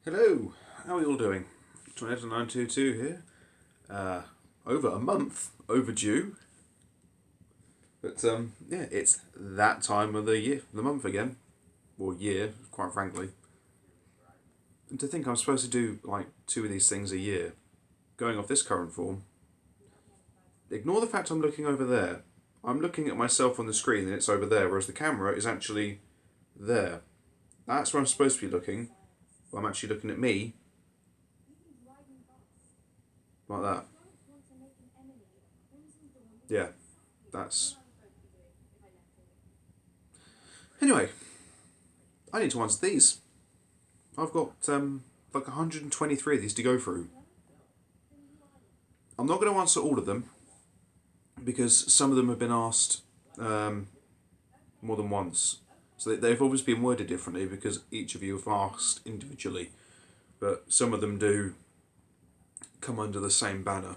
Hello, how are you all doing? 28922 here. Over a month overdue, but yeah, it's that time of the year, the month again, or year, quite frankly. And to think I'm supposed to do like two of these things a year, going off this current form. Ignore the fact I'm looking over there. I'm looking at myself on the screen and it's over there, whereas the camera is actually there. That's where I'm supposed to be looking, but I'm actually looking at me like that. Yeah, that's. Anyway, I need to answer these. I've got like 123 of these to go through. I'm not going to answer all of them because some of them have been asked um, more than once. So they've obviously been worded differently because each of you have asked individually, but some of them do come under the same banner.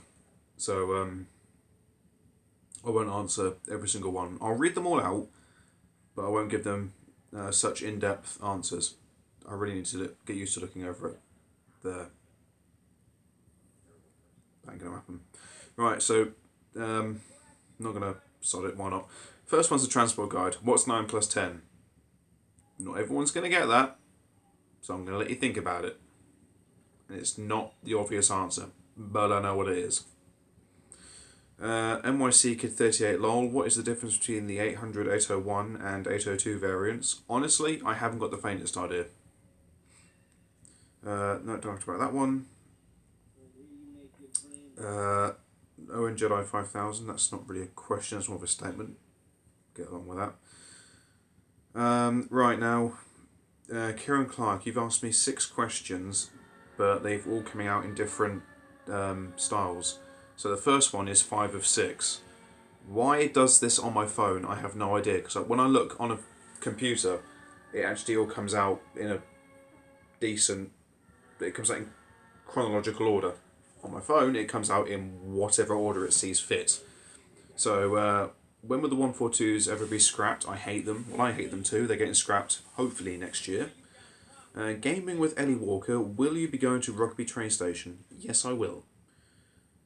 So I won't answer every single one. I'll read them all out, but I won't give them such in-depth answers. I really need to get used to looking over it. There. That ain't going to happen. Right, so I'm not going to sod it, why not? First one's the transport guide. What's 9 plus 10? Not everyone's going to get that, so I'm going to let you think about it. And it's not the obvious answer, but I know what it is. NYC Kid 38 LOL, what is the difference between the 800, 801 and 802 variants? Honestly, I haven't got the faintest idea. No, don't talk about that one. Owen Jedi 5000, that's not really a question, that's more of a statement. Get along with that. Right now, Kieran Clark, you've asked me 6 questions, but they've all coming out in different styles. So the first one is 5 of 6. Why it does this on my phone, I have no idea. Because when I look on a computer, it actually all comes out in a decent. It comes out in chronological order. On my phone, it comes out in whatever order it sees fit. So when will the 142s ever be scrapped? I hate them. Well, I hate them too. They're getting scrapped hopefully next year. Gaming with Ellie Walker. Will you be going to Rugby train station? Yes, I will.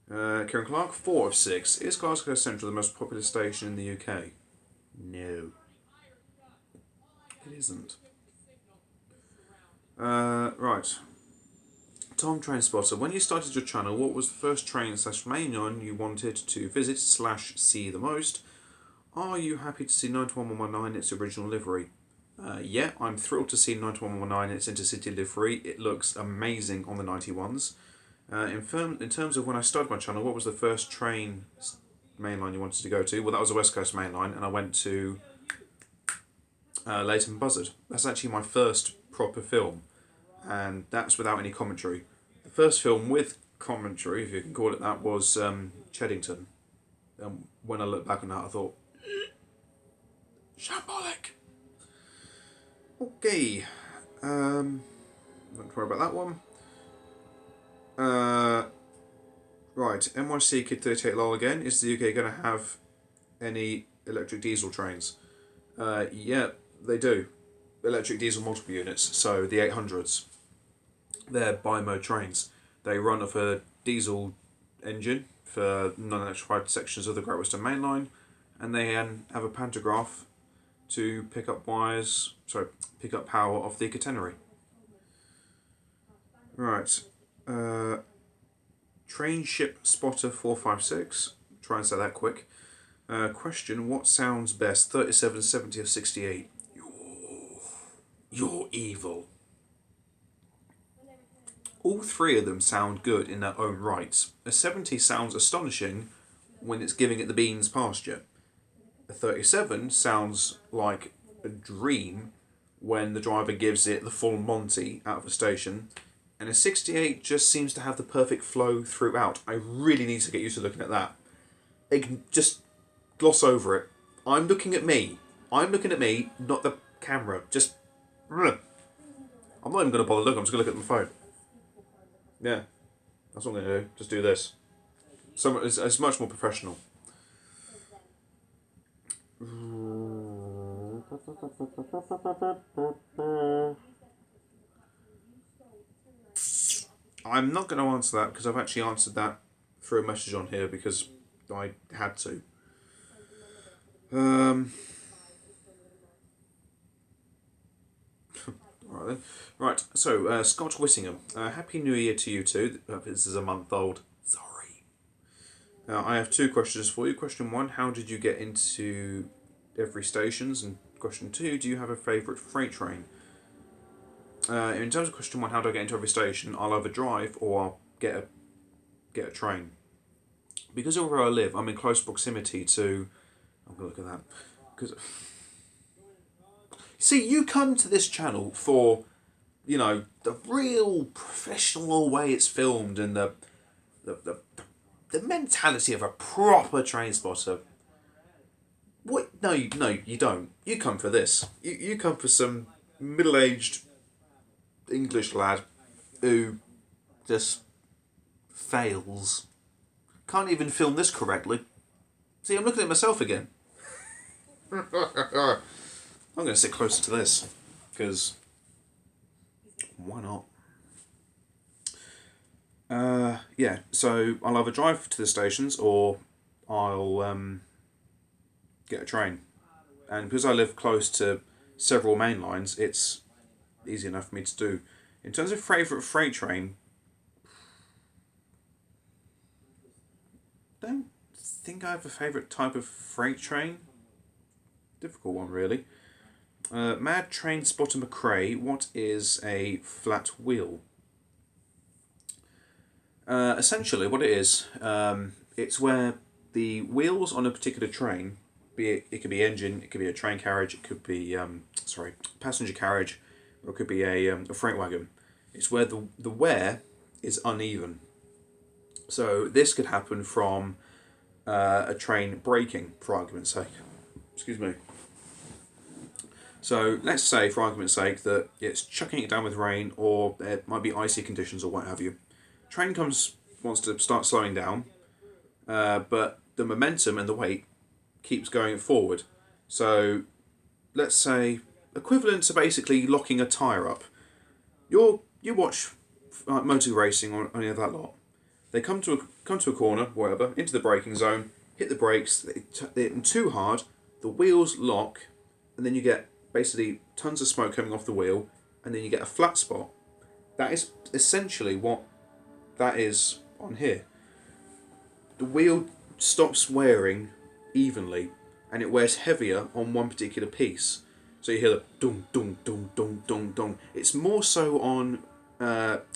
Kieran Clark, 4 of 6. Is Glasgow Central the most popular station in the UK? No. It isn't. Right. Tom Trainspotter, when you started your channel, what was the first train/mainline you wanted to visit/see the most? Are you happy to see 91119 in its original livery? Yeah, I'm thrilled to see 91119 in its intercity livery. It looks amazing on the 91s. In terms of when I started my channel, what was the first train mainline you wanted to go to? Well, that was the West Coast mainline, and I went to Leighton Buzzard. That's actually my first proper film, and that's without any commentary. The first film with commentary, if you can call it that, was Cheddington. When I look back on that, I thought, shambolic. Okay, don't worry about that one. Right, NYC Kid 38 LOL again. Is the UK going to have any electric diesel trains? Yeah, they do. Electric diesel multiple units, so the 800s. They're bi-mode trains. They run off a diesel engine for non-electrified sections of the Great Western Main Line, and they have a pantograph to pick up power off the catenary. Right. Train Ship Spotter 456. Try and say that quick. Question, what sounds best, 37, 70 or 68? You're evil. All 3 of them sound good in their own rights. A 70 sounds astonishing when it's giving it the beans pasture. A 37 sounds like a dream when the driver gives it the full Monty out of a station. And a 68 just seems to have the perfect flow throughout. I really need to get used to looking at that. It can just gloss over it. I'm looking at me. Not the camera. Just. I'm not even going to bother looking. I'm just going to look at my phone. Yeah, that's what I'm going to do. Just do this. So it's much more professional. I'm not going to answer that because I've actually answered that through a message on here because I had to. Right then. Right, so Scott Whittingham. Happy New Year to you too. This is a month old. Sorry. I have two questions for you. Question one, how did you get into every stations? And question two, do you have a favourite freight train? In terms of question one, how do I get into every station? I'll either drive or I'll get a train. Because of where I live, I'm in close proximity to. I'm gonna look at that because. See, you come to this channel for, the real professional way it's filmed and the, the mentality of a proper train spotter. What? No, you don't. You come for this. You come for some middle-aged English lad who just fails. Can't even film this correctly. See, I'm looking at myself again. I'm going to sit closer to this because why not? Yeah, so I'll either drive to the stations or I'll get a train. And because I live close to several main lines, it's easy enough for me to do. In terms of favourite freight train, don't think I have a favourite type of freight train. Difficult one, really. Mad Train Spotter McRae, what is a flat wheel? Essentially, what it is, it's where the wheels on a particular train, it could be engine, it could be a train carriage, it could be passenger carriage, or it could be a freight wagon. It's where the wear is uneven. So this could happen from a train braking, for argument's sake. Excuse me. So let's say, for argument's sake, that it's chucking it down with rain, or there might be icy conditions, or what have you. Train wants to start slowing down, but the momentum and the weight keeps going forward. So let's say equivalent to basically locking a tyre up. You watch motor racing on any of that lot. They come to a corner, wherever, into the braking zone, hit the brakes, they hit them too hard, the wheels lock, and then you get basically tons of smoke coming off the wheel, and then you get a flat spot. That is essentially what that is on here. The wheel stops wearing evenly, and it wears heavier on one particular piece. So you hear the dong dong dong dong dong dong. It's more so on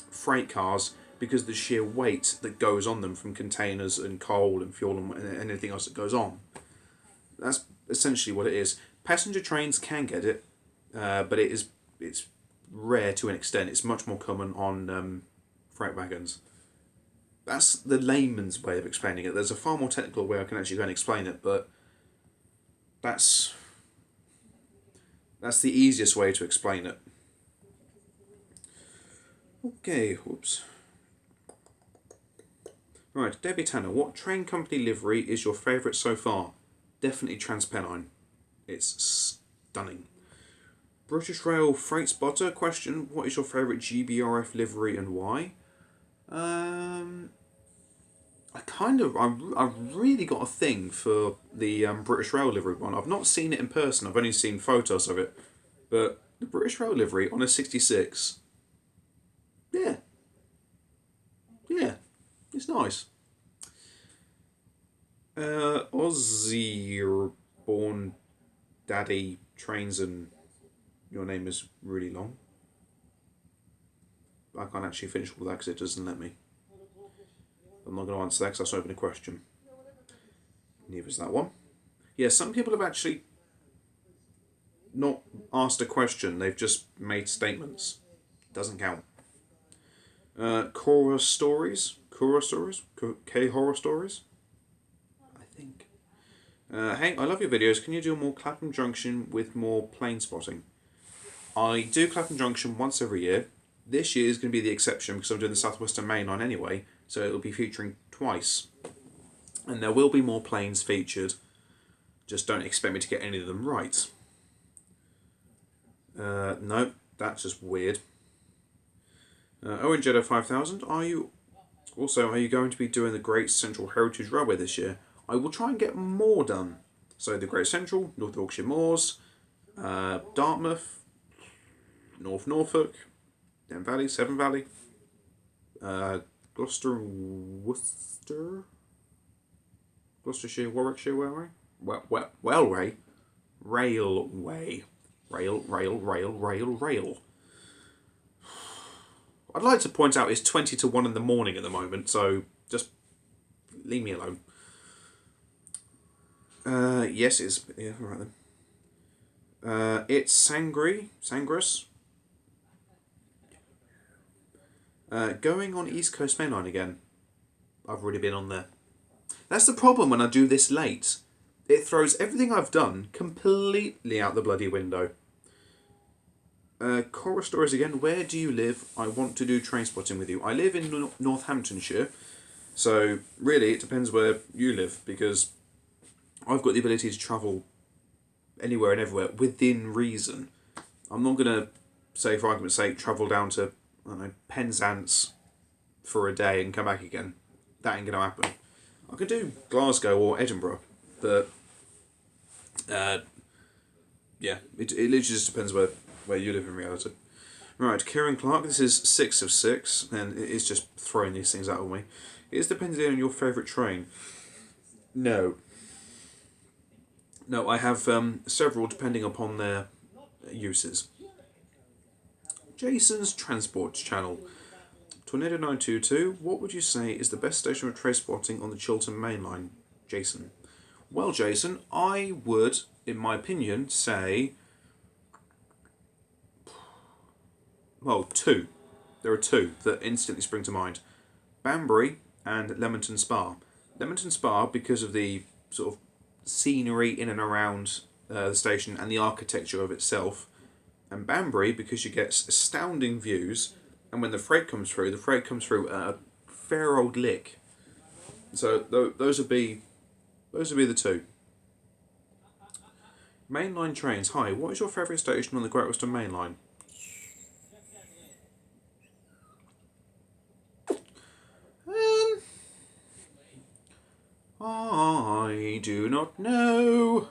freight cars because of the sheer weight that goes on them from containers and coal and fuel and anything else that goes on. That's essentially what it is. Passenger trains can get it, but it's rare to an extent. It's much more common on freight wagons. That's the layman's way of explaining it. There's a far more technical way I can actually go and explain it, but that's the easiest way to explain it. Okay, whoops. Right, Debbie Tanner, what train company livery is your favourite so far? Definitely Transpennine. It's stunning. British Rail Freight Spotter question, what is your favourite GBRF livery and why? I've really got a thing for the British Rail livery one. I've not seen it in person, I've only seen photos of it. But the British Rail livery on a 66, yeah, it's nice. Aussie born daddy trains and your name is really long. I can't actually finish all that because it doesn't let me. I'm not going to answer that because that's not even a question. Neither is that one. Yeah, some people have actually not asked a question, they've just made statements. Doesn't count. Horror Stories? K-Horror Stories? I think. Hey, I love your videos. Can you do more Clapham Junction with more plane spotting? I do Clapham Junction once every year. This year is going to be the exception because I'm doing the South Western Main Line anyway, so it'll be featuring twice. And there will be more planes featured. Just don't expect me to get any of them right. No, that's just weird. Owen Jeddah 5000, are you going to be doing the Great Central Heritage Railway this year? I will try and get more done. So the Great Central, North Yorkshire Moors, Dartmouth, North Norfolk, Dean Valley, Severn Valley, Gloucester, Gloucestershire, Warwickshire Railway, rail. I'd like to point out it's 20 to 1 in the morning at the moment, so just leave me alone. Yes, it's... Yeah, alright then. It's Sangris. Going on East Coast Main Line again. I've already been on there. That's the problem when I do this late. It throws everything I've done completely out the bloody window. Chorus Stories again. Where do you live? I want to do train spotting with you. I live in Northamptonshire, so really it depends where you live, because I've got the ability to travel anywhere and everywhere within reason. I'm not going to say, for argument's sake, travel down to, I don't know, Penzance for a day and come back again. That ain't going to happen. I could do Glasgow or Edinburgh, but yeah, it literally just depends where you live in reality. Right, Kieran Clark, this is 6 of 6, and it is just throwing these things out of me. It is depending on your favourite train. No, I have several depending upon their uses. Jason's Transport Channel. Tornado 922, what would you say is the best station for train spotting on the Chiltern Main Line? Jason. Well, Jason, I would, in my opinion, say... Well, two. There are two that instantly spring to mind. Banbury and Leamington Spa. Leamington Spa, because of the sort of scenery in and around the station and the architecture of itself. And Banbury, because you get astounding views, and when the freight comes through at a fair old lick. So those would be the two. Mainline trains. Hi, what is your favourite station on the Great Western Main Line? I do not know.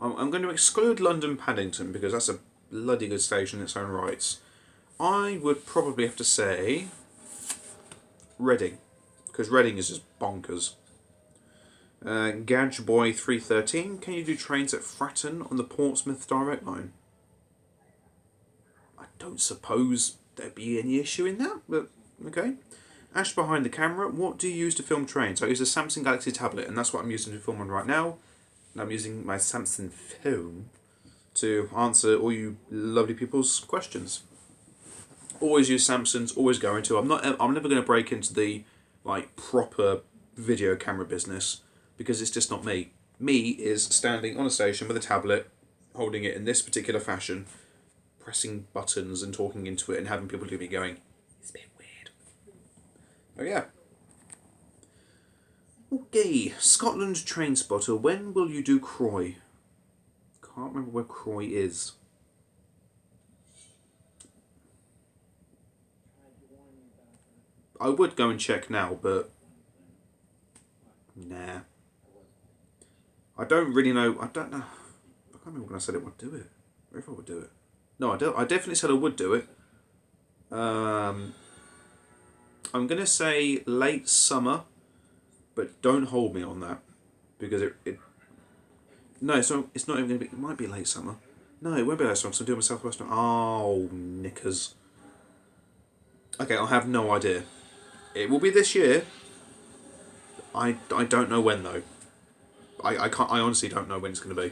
I'm going to exclude London Paddington because that's a bloody good station in its own rights. I would probably have to say Reading, because Reading is just bonkers. Gadge Boy 313, can you do trains at Fratton on the Portsmouth Direct Line? I don't suppose there'd be any issue in that, but okay. Ash behind the camera, what do you use to film trains? I use a Samsung Galaxy tablet, and that's what I'm using to film on right now. And I'm using my Samsung phone to answer all you lovely people's questions. Always use Samsungs, always going to. I'm never going to break into the proper video camera business because it's just not me. Me is standing on a station with a tablet, holding it in this particular fashion, pressing buttons and talking into it and having people to be going, it's a bit weird. Oh yeah. Okay, Scotland Train Spotter, when will you do Croy? Can't remember where Croy is. I would go and check now, but nah. I don't really know. I don't know. I can't remember when I said it would do it. Or if I would do it. No, I don't. I definitely said I would do it. I'm gonna say late summer, but don't hold me on that because it. No, it's not even gonna be. It might be late summer. No, it won't be late summer because I'm doing my Southwestern. Oh, knickers. Okay, I have no idea. It will be this year. I don't know when though. I honestly don't know when it's going to be.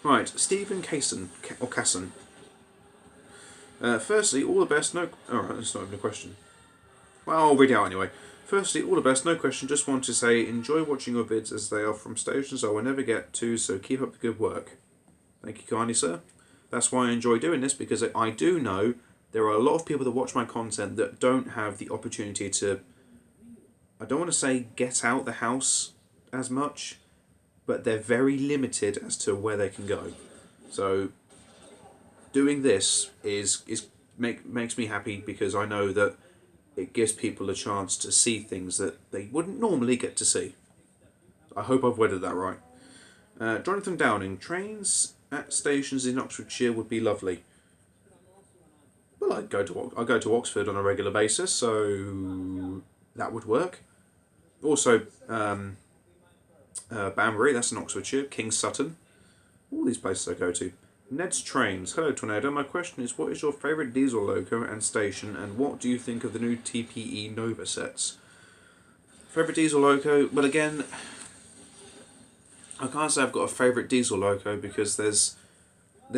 Right, Stephen Casson. Firstly, all the best. No, alright, that's not even a question. Well, I'll read it out anyway. Firstly, all the best. No question. Just want to say, enjoy watching your vids as they are from stations I will never get to. So keep up the good work. Thank you kindly, sir. That's why I enjoy doing this because I do know there are a lot of people that watch my content that don't have the opportunity to, I don't want to say get out the house as much, but they're very limited as to where they can go. So doing this makes me happy because I know that it gives people a chance to see things that they wouldn't normally get to see. I hope I've worded that right. Jonathan Downing, trains at stations in Oxfordshire would be lovely. Well, I go to Oxford on a regular basis, so that would work. Also, Banbury, that's in Oxfordshire. King's Sutton, all these places I go to. Ned's Trains. Hello, Tornado. My question is, what is your favourite diesel loco and station, and what do you think of the new TPE Nova sets? Favourite diesel loco? Well, again, I can't say I've got a favourite diesel loco because there's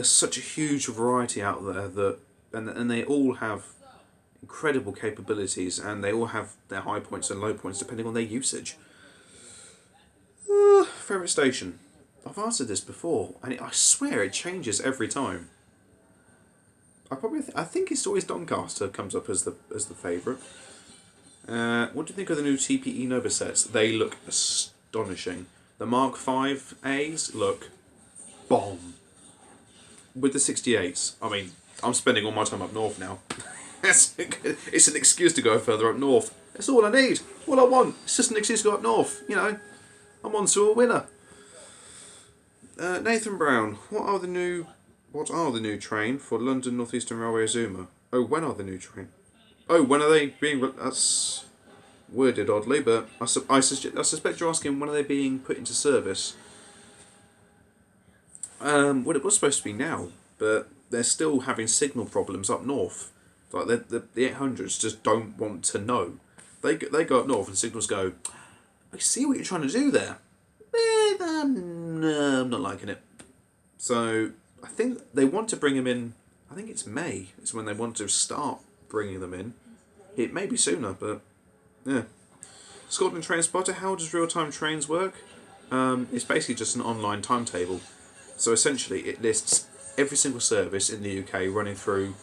such a huge variety out there that and they all have incredible capabilities and they all have their high points and low points depending on their usage. Favourite station? I've answered this before and I swear it changes every time. I think it's always Doncaster comes up as the favourite. What do you think of the new TPE Nova sets? They look astonishing. The Mark 5As look bomb. With the 68s, I mean, I'm spending all my time up north now. It's an excuse to go further up north. That's all I need. All I want. It's just an excuse to go up north. You know, I'm on to a winner. Nathan Brown, what are the new train for London North Eastern Railway Azuma? Oh, when are the new train? Oh, when are they being? That's worded oddly, but I suspect you're asking when are they being put into service. Well, it was supposed to be now, but they're still having signal problems up north. Like the 800s just don't want to know. They go up north and signals go, I see what you're trying to do there. I'm not liking it. So I think they want to bring them in. I think it's May. It's when they want to start bringing them in. It may be sooner, but yeah. Scotland Train Spotter. How does real-time trains work? It's basically just an online timetable. So essentially, it lists every single service in the UK running through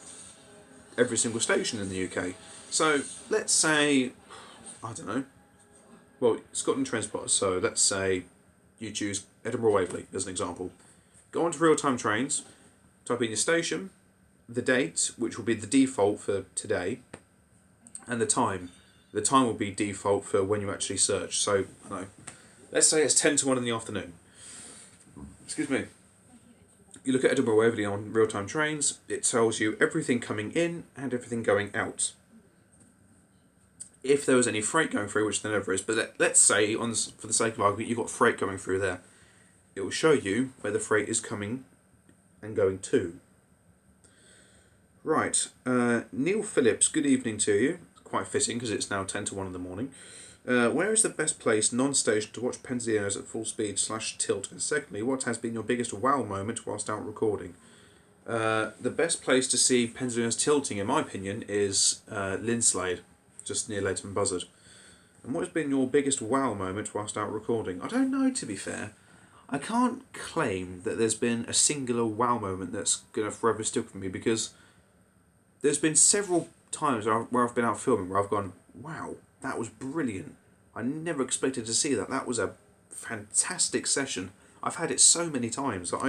every single station in the UK. So let's say, I don't know. Well, Scotland Train Spotter. So let's say you choose Edinburgh Waverley as an example. Go on to real-time trains, type in your station, the date, which will be the default for today, and the time. The time will be default for when you actually search. So, I don't know. Let's say it's 10 to 1 in the afternoon. Excuse me. You look at Edinburgh Waverley on real-time trains, it tells you everything coming in and everything going out. If there was any freight going through, which there never is, but let's say, for the sake of argument, you've got freight going through there. It will show you where the freight is coming and going to. Right, Neil Phillips, good evening to you. Quite fitting because it's now 10 to 1 in the morning. Where is the best place, non-station, to watch Penzinos at full speed / tilt? And secondly, what has been your biggest wow moment whilst out recording? The best place to see Penzinos tilting, in my opinion, is Linslade, just near Leighton Buzzard. And what has been your biggest wow moment whilst out recording? I don't know, to be fair. I can't claim that there's been a singular wow moment that's going to forever stick with me because there's been several times where I've been out filming where I've gone, wow, that was brilliant. I never expected to see that. That was a fantastic session. I've had it so many times that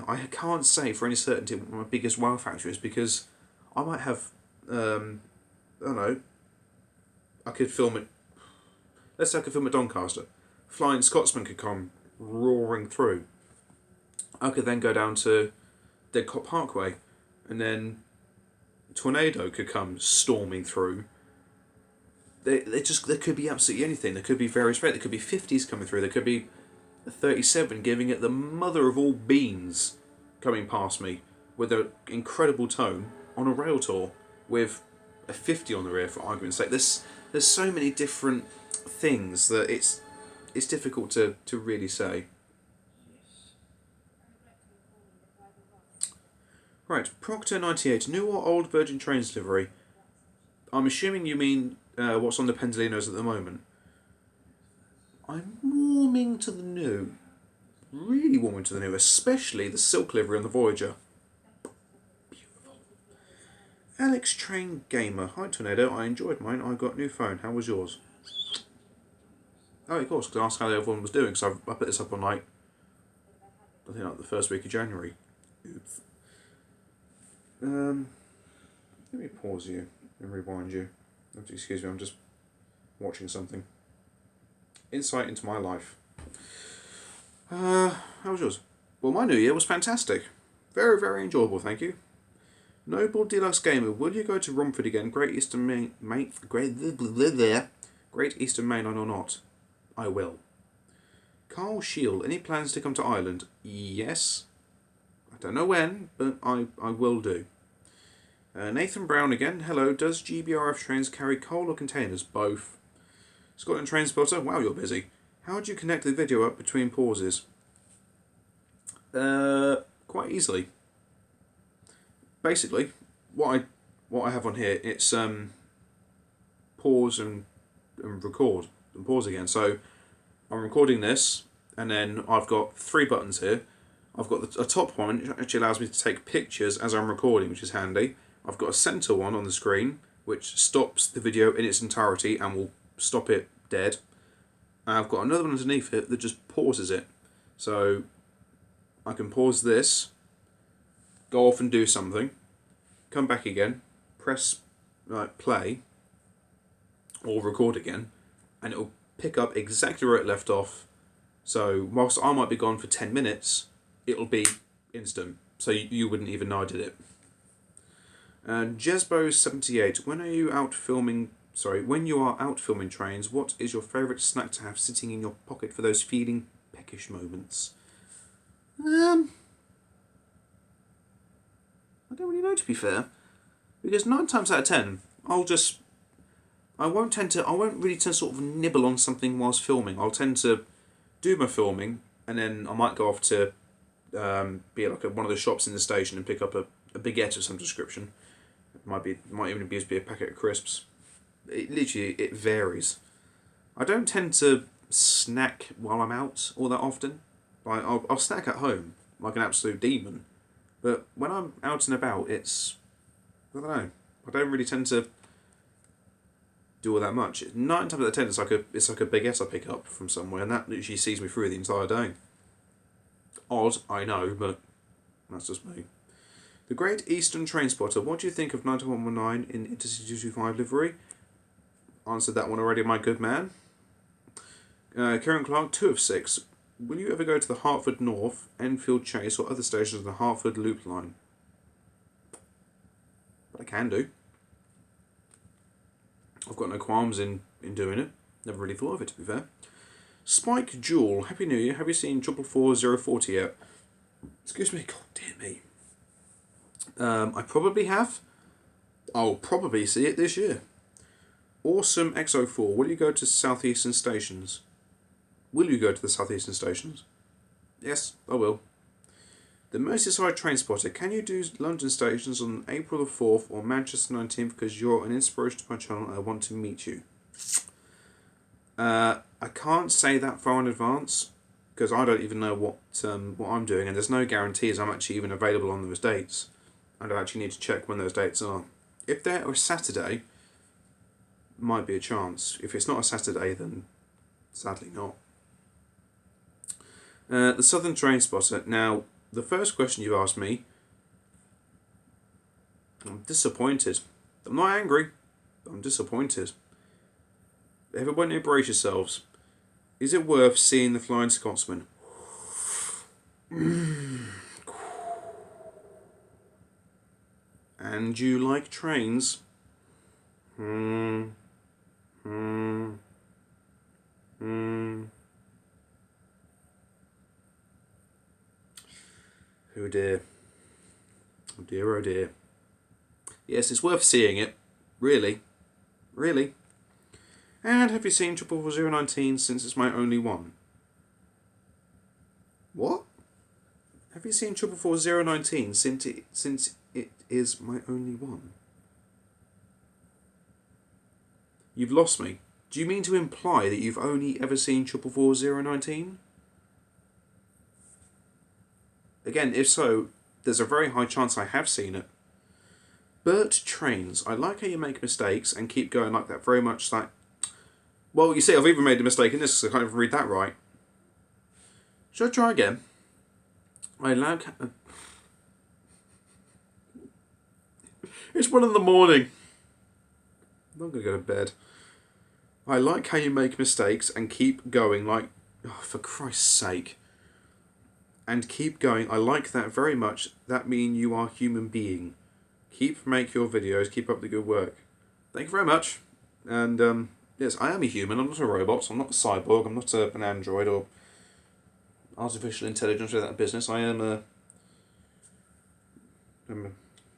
I can't say for any certainty what my biggest wow factor is because I might have, I don't know, I could film it, let's say I could film at Doncaster. Flying Scotsman could come roaring through. I could then go down to Didcot Parkway and then Tornado could come storming through. There could be absolutely anything. There could be various freight. There could be 50s coming through. There could be a 37 giving it the mother of all beans coming past me with an incredible tone on a rail tour with a 50 on the rear for argument's sake. There's so many different things that it's difficult to really say. Right, Proctor98, new or old Virgin Trains delivery? I'm assuming you mean what's on the Pendolinos at the moment. I'm warming to the new. Really warming to the new, especially the silk livery on the Voyager. Beautiful. Alex Train Gamer. Hi Tornado, I enjoyed mine. I got a new phone. How was yours? Oh, of course, because I asked how everyone was doing, so I put this up on I think the first week of January. Oops. Let me pause you and rewind you. Excuse me, I'm just watching something. Insight into my life. How was yours? Well, my New Year was fantastic. Very, very enjoyable, thank you. Noble Deluxe Gamer, will you go to Romford again? Great Eastern Main, Great Eastern Mainline or not? I will. Carl Shield, any plans to come to Ireland? Yes. I don't know when, but I will do. Nathan Brown again. Hello, does GBRF trains carry coal or containers? Both. Scotland Train Spotter, wow, you're busy. How do you connect the video up between pauses? Quite easily. Basically, what I have on here, it's pause and record and pause again. So I'm recording this, and then I've got 3 buttons here. I've got a top one, which actually allows me to take pictures as I'm recording, which is handy. I've got a centre one on the screen, which stops the video in its entirety and will stop it dead. And I've got another one underneath it that just pauses it. So I can pause this, go off and do something, come back again, press play, or record again, and it'll pick up exactly where it left off. So whilst I might be gone for 10 minutes, it'll be instant. So you wouldn't even know I did it. Jesbo78, when you are out filming trains, what is your favourite snack to have sitting in your pocket for those feeling peckish moments? I don't really know, to be fair, because 9 times out of 10, I won't really tend to sort of nibble on something whilst filming. I'll tend to do my filming, and then I might go off to be at one of the shops in the station and pick up a baguette of some description. It might even be a packet of crisps. It varies. I don't tend to snack while I'm out all that often. I'll snack at home like an absolute demon, but when I'm out and about, I don't know. I don't really tend to do all that much. 9 times out of 10, it's like a baguette I pick up from somewhere, and that literally sees me through the entire day. Odd, I know, but that's just me. The Great Eastern Train Spotter, what do you think of 9119 in Intercity 225 livery? Answered that one already, my good man. Kieran Clark, 2 of 6. Will you ever go to the Hertford North, Enfield Chase, or other stations of the Hertford Loop Line? But I can do. I've got no qualms in doing it. Never really thought of it, to be fair. Spike Jewel, Happy New Year. Have you seen 444-040 yet? Excuse me, god dear me. I probably have. I'll probably see it this year. Awesome XO4, will you go to Southeastern stations? Will you go to the Southeastern stations? Yes, I will. The Merseyside Train Spotter, can you do London stations on April the 4th or Manchester 19th because you're an inspiration to my channel and I want to meet you? I can't say that far in advance because I don't even know what I'm doing, and there's no guarantees I'm actually even available on those dates. And I actually need to check when those dates are. If they're a Saturday, might be a chance. If it's not a Saturday, then sadly not. The Southern Train Spotter. Now, the first question you asked me, I'm disappointed. I'm not angry. I'm disappointed. Everybody brace yourselves. Is it worth seeing the Flying Scotsman? And you like trains? Oh dear. Oh dear, oh dear. Yes, it's worth seeing it. Really. Really. And have you seen 444-019 since it's my only one? What? Have you seen 444-019 since it is my only one? You've lost me. Do you mean to imply that you've only ever seen 444-019? Again, if so, there's a very high chance I have seen it. Bert Trains. I like how you make mistakes and keep going like that. Very much like... Well, you see, I've even made a mistake in this because I can't even read that right. Should I try again? I like... It's 1 in the morning. I'm not going to go to bed. I like how you make mistakes and keep going, like, oh, for Christ's sake. And keep going. I like that very much. That means you are a human being. Make your videos. Keep up the good work. Thank you very much. And yes, I am a human. I'm not a robot. I'm not a cyborg. I'm not an android or artificial intelligence or that business. I'm a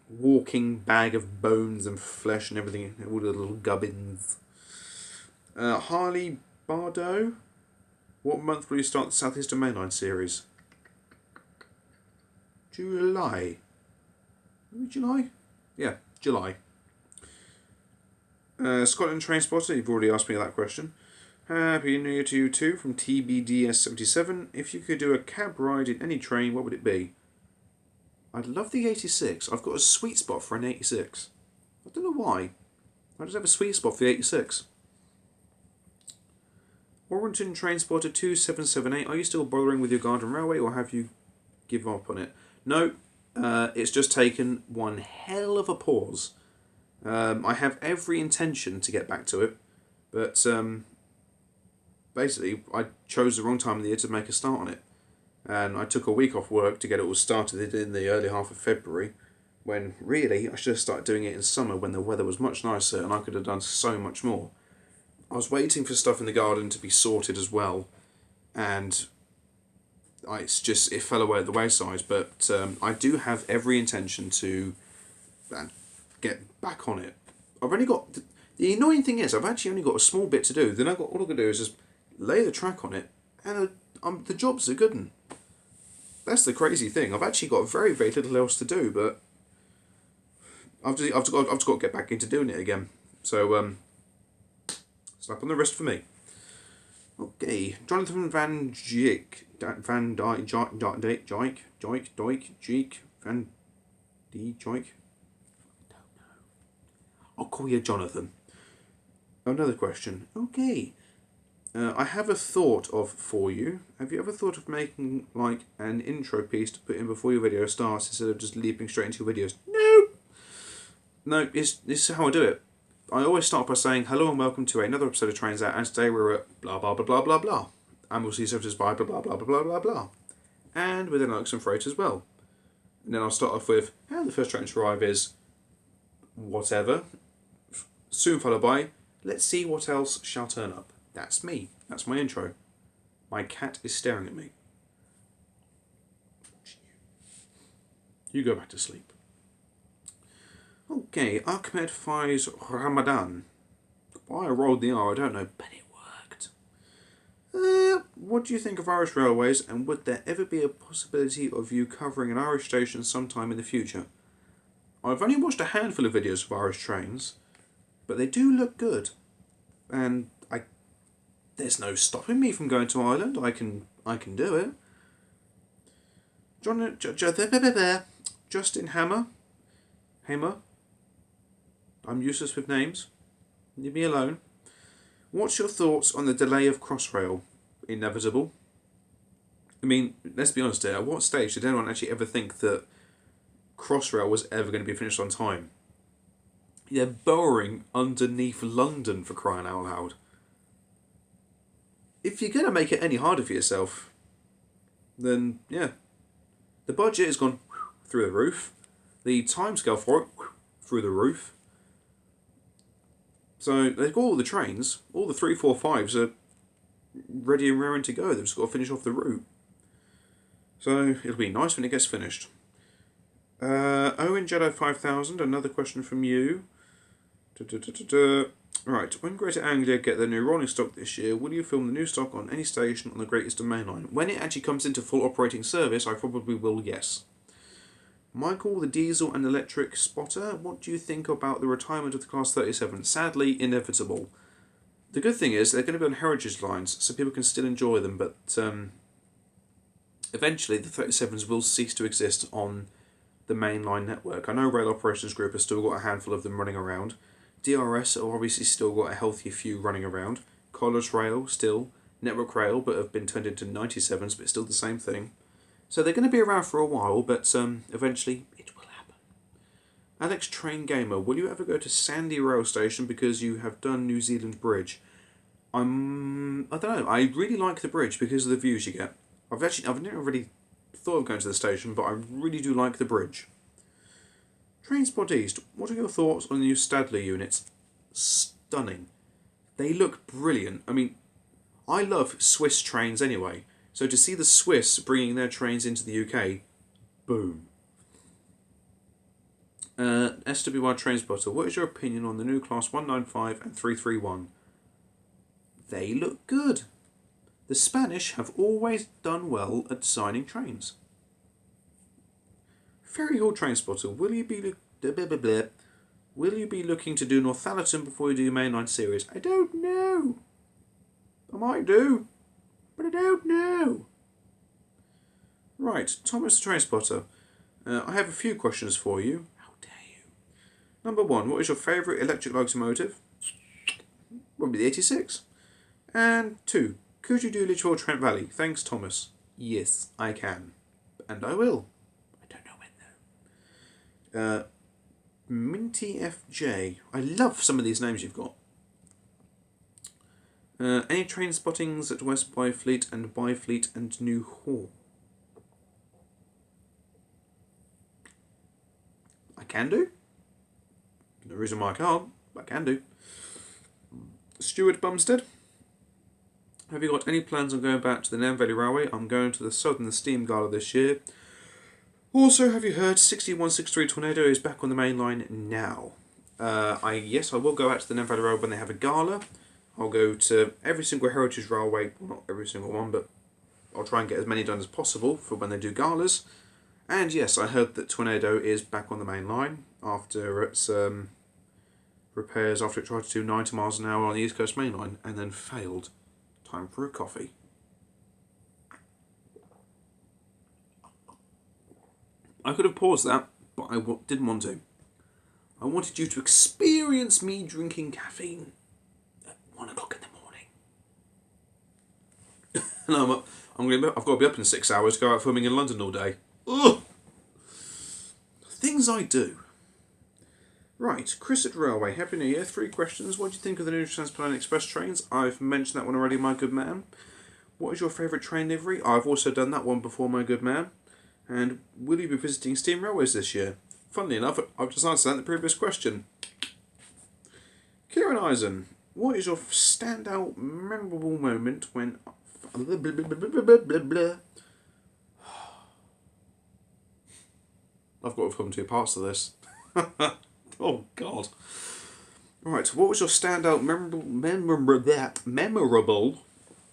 walking bag of bones and flesh and everything. All the little gubbins. Harley Bardo. What month will you start the Southeastern Mainline series? July. July? Yeah, July. Scotland Train Spotter, you've already asked me that question. Happy New Year to you too, from TBDS77. If you could do a cab ride in any train, what would it be? I'd love the 86. I've got a sweet spot for an 86. I don't know why. I just have a sweet spot for the 86. Warrington Train Spotter 2778. Are you still bothering with your Garden Railway or have you given up on it? No, it's just taken one hell of a pause. I have every intention to get back to it, but basically I chose the wrong time of the year to make a start on it. And I took a week off work to get it all started in the early half of February, when really I should have started doing it in summer when the weather was much nicer and I could have done so much more. I was waiting for stuff in the garden to be sorted as well, and it fell away at the wayside, but I do have every intention to get back on it. I've only got... The annoying thing is, I've actually only got a small bit to do. Then all I've got to do is just lay the track on it, and the job's a good one. That's the crazy thing. I've actually got very, very little else to do, but I've just got to get back into doing it again. So, slap on the wrist for me. Okay, Jonathan Van Dijk, Van Dijk, Van Dijk. I'll call you Jonathan. Another question. Okay. I have a thought for you. Have you ever thought of making like an intro piece to put in before your video starts instead of just leaping straight into your videos? No, this is how I do it. I always start by saying hello and welcome to another episode of Trains Out, and today we're at blah blah blah blah blah blah. And we'll see services by blah blah blah blah blah blah blah. And with an Alex and freight as well. And then I'll start off with how the first train to arrive is whatever. Soon followed by let's see what else shall turn up. That's me. That's my intro. My cat is staring at me. You go back to sleep. Okay, Ahmed Faiz Ramadan. Why I rolled the R, I don't know, but it worked. What do you think of Irish railways, and would there ever be a possibility of you covering an Irish station sometime in the future? I've only watched a handful of videos of Irish trains, but they do look good. And there's no stopping me from going to Ireland. I can do it. Justin Hammer. I'm useless with names. Leave me alone. What's your thoughts on the delay of Crossrail? Inevitable. I mean, let's be honest here. At what stage did anyone actually ever think that Crossrail was ever going to be finished on time? They're burrowing underneath London, for crying out loud. If you're going to make it any harder for yourself, then yeah. The budget has gone through the roof. The timescale for it through the roof. So they've got all the trains, all the 345s are ready and raring to go. They've just got to finish off the route. So it'll be nice when it gets finished. Owen Jedi 5000, another question from you. Right, when Greater Anglia get their new rolling stock this year, will you film the new stock on any station on the Great Eastern Main Line? When it actually comes into full operating service, I probably will, yes. Michael, the diesel and electric spotter, what do you think about the retirement of the Class 37? Sadly, inevitable. The good thing is they're going to be on heritage lines, so people can still enjoy them, but eventually the 37s will cease to exist on the mainline network. I know Rail Operations Group has still got a handful of them running around. DRS have obviously still got a healthy few running around. College Rail still. Network Rail, but have been turned into 97s, but still the same thing. So they're going to be around for a while, but eventually it will Alex Train Gamer, will you ever go to Sandy Rail Station because you have done New Zealand Bridge? I don't know. I really like the bridge because of the views you get. I've never really thought of going to the station, but I really do like the bridge. Trainspot East, what are your thoughts on the new Stadler units? Stunning. They look brilliant. I mean, I love Swiss trains anyway, so to see the Swiss bringing their trains into the UK, boom. SWR Trainspotter, what is your opinion on the new Class 195 and 331? They look good. The Spanish have always done well at designing trains. Ferry Hall Trainspotter, will you be looking to do Northallerton before you do your mainline series? I don't know. I might do, but I don't know. Right, Thomas the Trainspotter. I have a few questions for you. How dare you? Number 1, what is your favourite electric locomotive? Probably the 86. And 2, could you do Lichfield Trent Valley? Thanks, Thomas. Yes, I can. And I will. I don't know when, though. Minty FJ. I love some of these names you've got. Any train spottings at West Byfleet and Byfleet and New Hall? I can do. No reason why I can't, but I can do. Stuart Bumstead. Have you got any plans on going back to the Nam Valley Railway? I'm going to the Southern Steam Gala this year. Also, have you heard 6163 Tornado is back on the main line now? Yes, I will go out to the Nam Valley Railway when they have a gala. I'll go to every single Heritage Railway, well, not every single one, but I'll try and get as many done as possible for when they do galas. And yes, I heard that Tornado is back on the main line after its repairs, after it tried to do 90 miles an hour on the East Coast Main Line and then failed. Time for a coffee. I could have paused that, but I didn't want to. I wanted you to experience me drinking caffeine at 1 o'clock in the morning. And I've got to be up in 6 hours to go out filming in London all day. Ugh! Things I do. Right, Chris at Railway. Happy New Year. 3 questions. What do you think of the new Transpennine Express trains? I've mentioned that one already, my good man. What is your favourite train livery? I've also done that one before, my good man. And will you be visiting Steam Railways this year? Funnily enough, I've just answered that in the previous question. Kieran Eisen, what is your standout, memorable moment when... I've got to come 2 parts of this. Oh, God. Right, what was your standout, memorable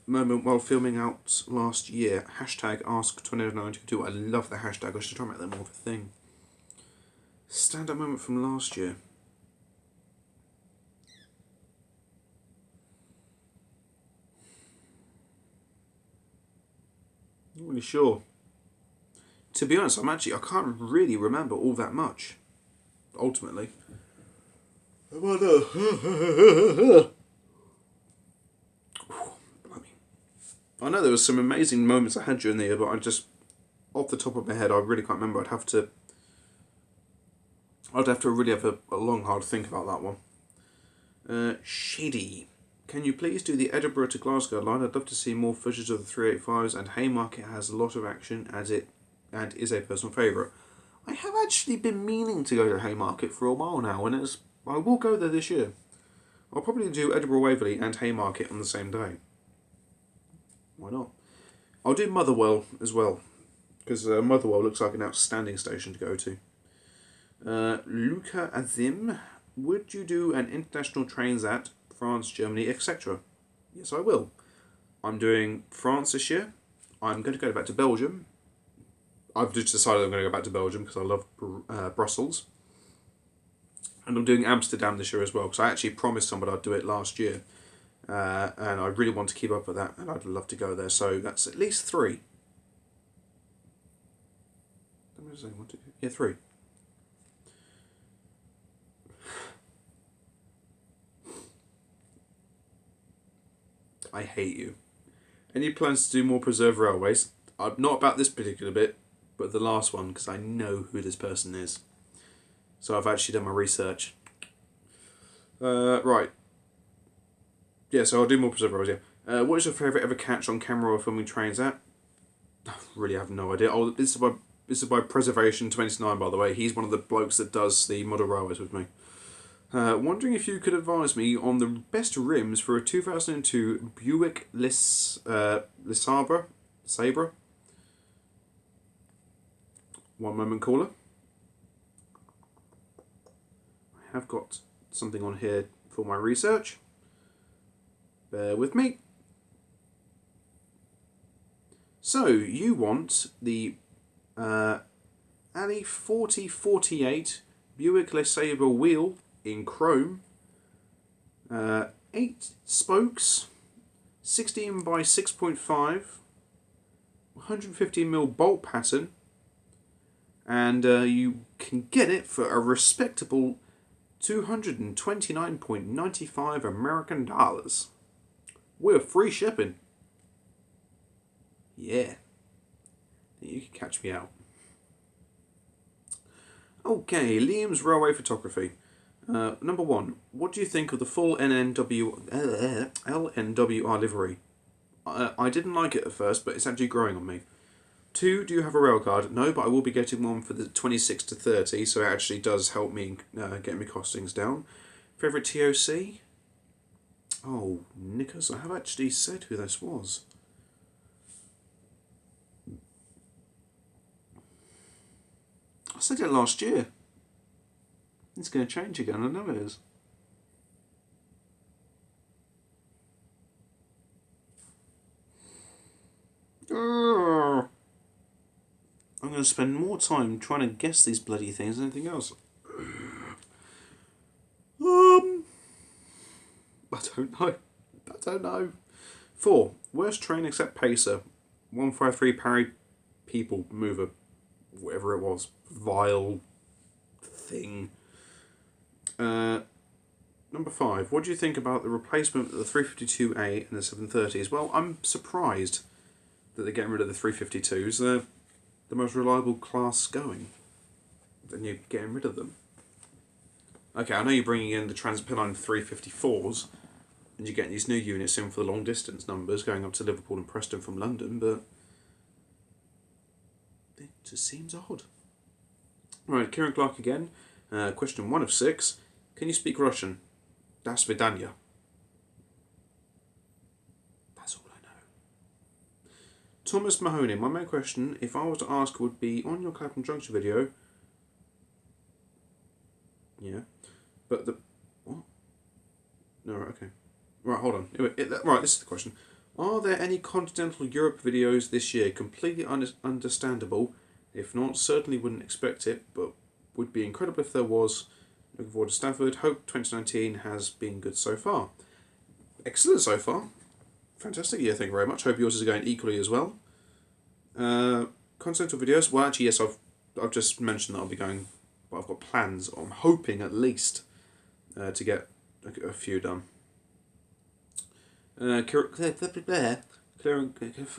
moment while filming out last year? Hashtag Ask2922. I love the hashtag. I should try and make that more of a thing. Standout moment from last year. Not really sure. To be honest, I can't really remember all that much. Ultimately. I know there was some amazing moments I had during the year, but I just, off the top of my head, I really can't remember. I'd have to really have a long, hard think about that one. Shady. Can you please do the Edinburgh to Glasgow line? I'd love to see more footage of the 385s, and Haymarket has a lot of action and is a personal favourite. I have actually been meaning to go to Haymarket for a while now, and I will go there this year. I'll probably do Edinburgh Waverley and Haymarket on the same day. Why not? I'll do Motherwell as well, because Motherwell looks like an outstanding station to go to. Luca Azim, would you do an international Transat, France, Germany, etc.? Yes, I will. I'm doing France this year. I'm going to go back to Belgium. I've just decided I'm going to go back to Belgium because I love Brussels. And I'm doing Amsterdam this year as well, because I actually promised somebody I'd do it last year. And I really want to keep up with that, and I'd love to go there. So that's at least 3. Yeah, 3. I hate you. Any plans to do more preserved railways? Not about this particular bit, but the last one, because I know who this person is. So I've actually done my research. Right. Yeah, so I'll do more preserve rolls, yeah. What is your favourite ever catch on camera or filming trains at? I really have no idea. Oh, this is by Preservation 29, by the way. He's one of the blokes that does the model railways with me. Wondering if you could advise me on the best rims for a 2002 Buick Sabre. One moment, caller. I have got something on here for my research. Bear with me. So, you want the Alley 4048 Buick LeSabre wheel in chrome, 8 spokes, 16 by 6.5, 115mm bolt pattern, and you can get it for a respectable $229.95 American dollars. With free shipping. Yeah. You can catch me out. Okay, Liam's Railway Photography. Number 1. What do you think of the full LNWR livery? I didn't like it at first, but it's actually growing on me. 2. Do you have a rail card? No, but I will be getting one for the 26 to 30, so it actually does help me get my costings down. Favourite TOC? Oh, Nickers, I have actually said who this was. I said it last year. It's going to change again, I know it is. I'm going to spend more time trying to guess these bloody things than anything else. I don't know. 4. Worst train except Pacer. 153 Parry People Mover. Whatever it was. Vile thing. Number 5. What do you think about the replacement of the 352A and the 730s? Well, I'm surprised that they're getting rid of the 352s. They're the most reliable class going. Then you're getting rid of them. Okay, I know you're bringing in the TransPennine 354s, and you're getting these new units in for the long distance numbers going up to Liverpool and Preston from London, but it just seems odd. Right, Kieran Clark again. Question 1 of 6. Can you speak Russian? Das Vidanya. That's all I know. Thomas Mahoney. My main question, if I was to ask, would be on your Clapham Junction video. Yeah. But the... What? No, right, okay. Right, hold on. Right, this is the question. Are there any Continental Europe videos this year? Completely understandable. If not, certainly wouldn't expect it, but would be incredible if there was. Looking forward to Stafford. Hope 2019 has been good so far. Excellent so far. Fantastic year, thank you very much. Hope yours is going equally as well. Continental videos. Well, actually, yes, I've just mentioned that I'll be going. Well, I've got plans. I'm hoping at least to get a few done. For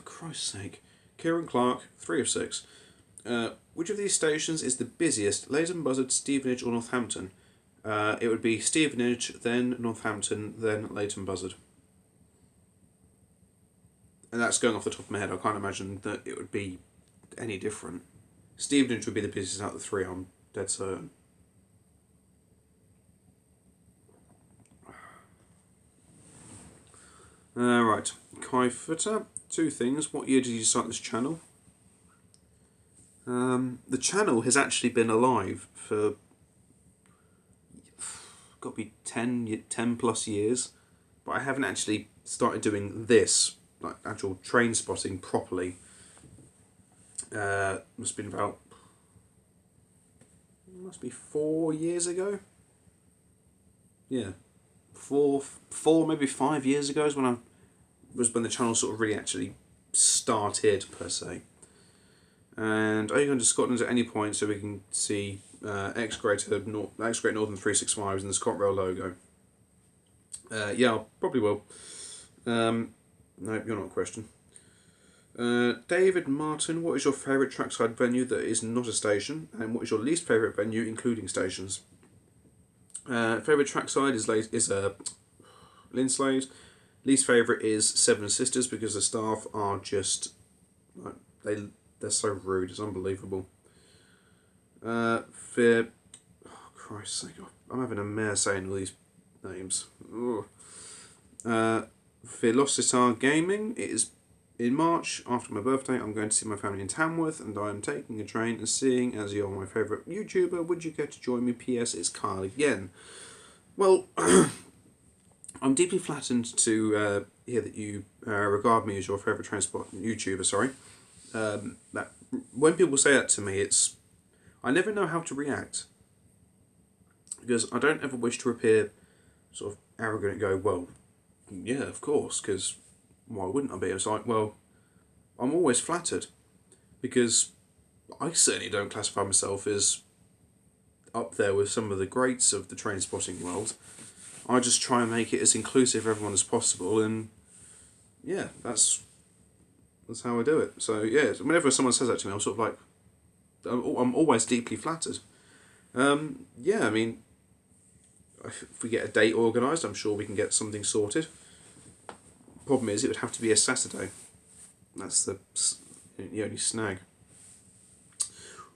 Christ's sake, Kieran Clark, 3 of 6. Which of these stations is the busiest? Leighton Buzzard, Stevenage, or Northampton? It would be Stevenage, then Northampton, then Leighton Buzzard. And that's going off the top of my head. I can't imagine that it would be any different. Stevenage would be the busiest out of the 3, I'm dead certain. Right, Kai Footer, 2 things. What year did you start this channel? The channel has actually been alive for got to be 10 plus years, but I haven't actually started doing this, like actual train spotting properly. Must be 4 years ago. Yeah, 4 maybe 5 years ago is when the channel sort of really actually started per se. And are you going to Scotland at any point so we can see X-Great Northern 365s and the ScotRail logo? Yeah, I probably will. No, you're not a question. David Martin, what is your favourite trackside venue that is not a station, and what is your least favourite venue including stations? Favourite trackside is Linslade. Least favourite is Seven Sisters because the staff are just like they're so rude. It's unbelievable. For Christ's sake, I'm having a mare saying all these names. Velocitar Gaming, it is in March after my birthday. I'm going to see my family in Tamworth, and I am taking a train and seeing as you're my favourite YouTuber. Would you care to join me? P.S. It's Carl again. Well, I'm deeply flattered to hear that you regard me as your favourite transport YouTuber. Sorry, that when people say that to me, I never know how to react because I don't ever wish to appear sort of arrogant and go, well, yeah, of course, because why wouldn't I be? It's like, well, I'm always flattered because I certainly don't classify myself as up there with some of the greats of the train spotting world. I just try and make it as inclusive of everyone as possible, and yeah, that's how I do it. So yeah, whenever someone says that to me, I'm sort of like, I'm always deeply flattered. Yeah, I mean, if we get a date organised, I'm sure we can get something sorted. Problem is, it would have to be a Saturday. That's the only snag.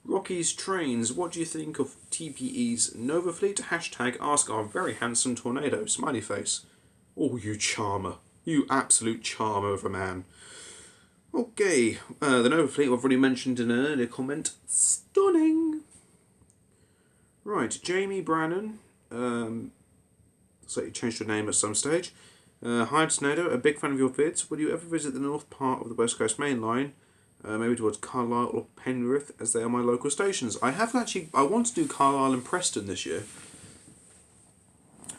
Rocky's Trains, what do you think of TPE's Novafleet? Hashtag ask our very handsome tornado, smiley face. Oh, you charmer. You absolute charmer of a man. Okay, the Novafleet I've already mentioned in an earlier comment. Stunning! Right, Jamie Brannan. So you changed your name at some stage. Hi Tornado, a big fan of your vids. Will you ever visit the north part of the West Coast Main Line? Maybe towards Carlisle or Penrith, as they are my local stations. I want to do Carlisle and Preston this year.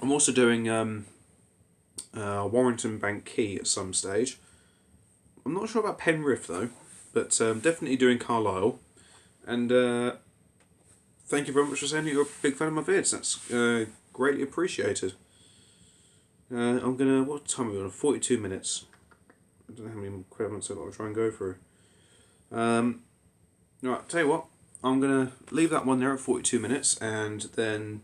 I'm also doing Warrington Bank Quay at some stage. I'm not sure about Penrith though, but definitely doing Carlisle. And thank you very much for saying that you're a big fan of my vids. That's greatly appreciated. What time are we on? 42 minutes. I don't know how many credits I've got to try and go through. Right, tell you what, I'm going to leave that one there at 42 minutes, and then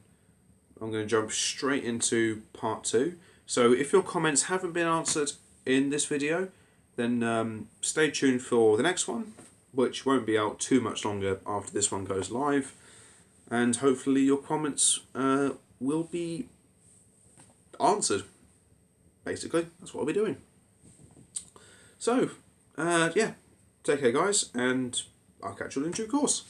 I'm going to jump straight into part 2. So if your comments haven't been answered in this video, then stay tuned for the next one, which won't be out too much longer after this one goes live, and hopefully your comments will be answered. Basically, that's what I'll be doing. So, yeah, take care guys, and I'll catch you in due course.